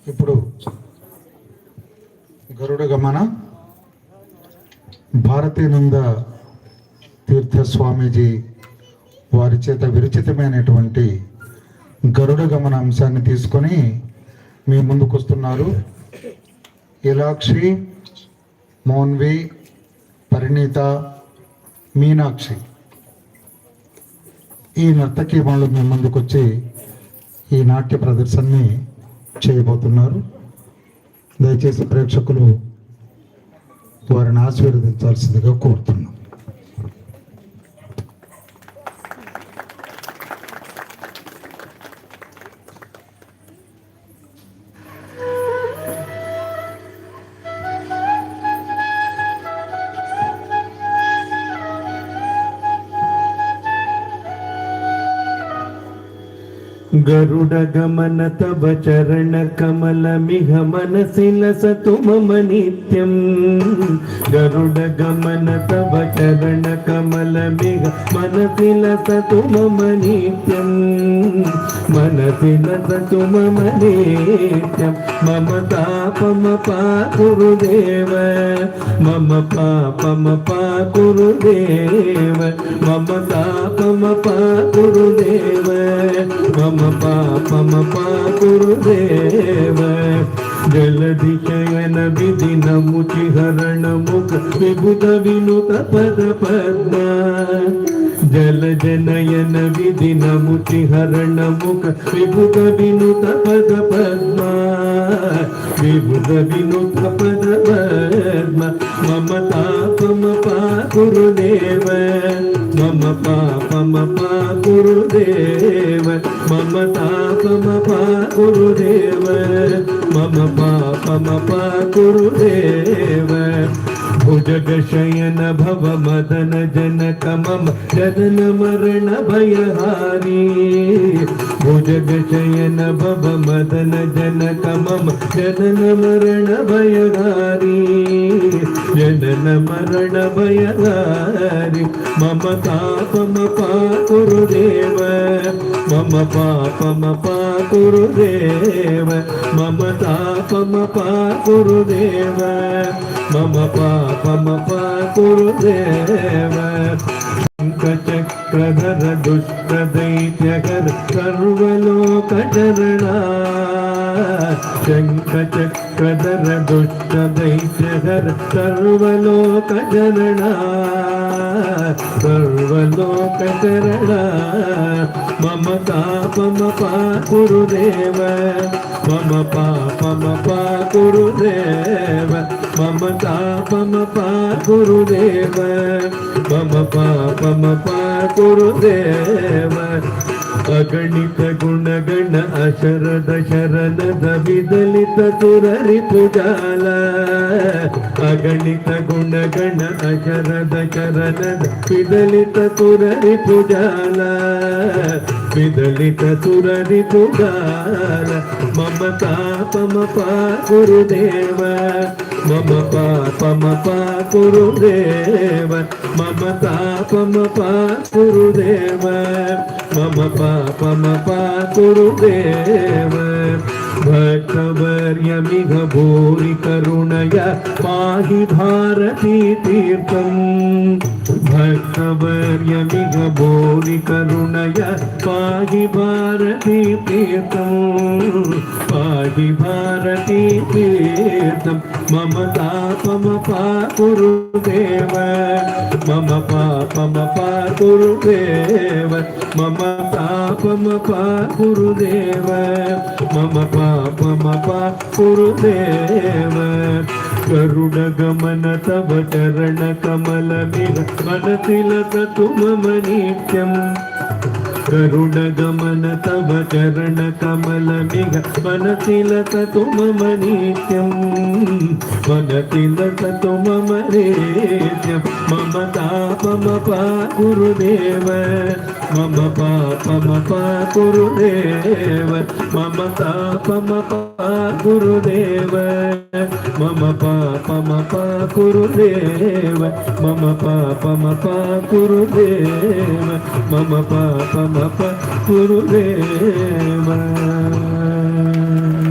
ఇప్పుడు గరుడ గమన భారతీనంద తీర్థ స్వామీజీ వారి చేత విరచితమైనటువంటి గరుడ గమన అంశాన్ని తీసుకొని మీ ముందుకు వస్తున్నారు. ఇలాక్షి, మౌన్వి, పరిణీత, మీనాక్షి ఈ నర్తకీమణులు మీ ముందుకు వచ్చి ఈ నాట్య ప్రదర్శనని చేయబోతున్నారు. దయచేసి ప్రేక్షకులు వారిని ఆశీర్వదించాల్సిందిగా కోరుతున్నాం. गरुड गमन तव चरण कमल मिह मनसि लसतु मम नित्यं। गरुड गमन तव चरण कमल मिह मनसि लसतु मम नित्यं। मनसि लसतु मम नित्यं। मम तापम पाकुरुदेव, मम पापम पाकुरुदेव, मम तापम पाकुरुदेव, मम पापम पाकुरुदेव। जलधि शयन विधि नमुचि हरण मुख विबुध विनुत पद पद्मा। जल जनयन विधि नमुचि हरण मुख विबुध विनुत पद पद्मा। विबुध विनुत पद पद्मा। मम तापम पाकुरुदेव, मम पापम पाकुरुदेव, मम तापम पाकुरुदेव, मम पापम पाकुरुदेव। भुजग शयन भव मदन जनक मम जनन मरण भयहारी। भुजग शयन भव मदन जनक मम जनन मरण भयहारी। जनन मरण भयहारी। मम तापम पाकुरुदेव, मम पापम पाकुरुदेव, मम तापम पाकुरुदेव, मम पापम पाकुरुदेव। शङ्खचक्रधर दुष्टदैत्यकर सर्वलोकचरणा। शङ्खचक्रधर दुष्टदैत्यकर सर्वलोकचरणा, सर्वलोकचरणा। मम तापम पाकुरुदेव, मम पापम पाकुरुदेव, मम तापम पाकुरुदेव, मम पापम पाकुरुदेव। अगणित गुणगण अशरद शरणद विदलित सुररिपुजाल। अगणित गुणगण अशरद शरणद विदलित सुररिपुजाल, विदलित सुररिपुजाल। मम तापम पाकुरुदेव, मम पापम पाकुरुदेव, मम तापम पाकुरुदेव, मम पापम पाकुरुदेव। भक्तवर्यमिह भूरि करुणया पाहि भारती तीर्थम्। भक्तवर्यमिह भूरि करुणया पाहि भारती तीर्थम्, पाहि भारती तीर्थम्। मम तापम पाकुरुदेव, मम पापम पाकुरुदेव, मम तापम पाकुरुदेव, मम पापम पाकुरुदेव। गरुड गमन तव चरण कमल मिह मनसि लसतु मम नित्यम्। गरुड गमन तव चरण कमल मिह मनसि लसतु मम नित्यम्। मनसि लसतु मम नित्यम्। मम तापम पाकुरुदेव, मम पापम पाकुरुदेव, मम तापम पाकुरुदेव, मम पापम पाकुरुदेव, मम पापम पाकुरुदेव, मम पापम पाकुरुदेव।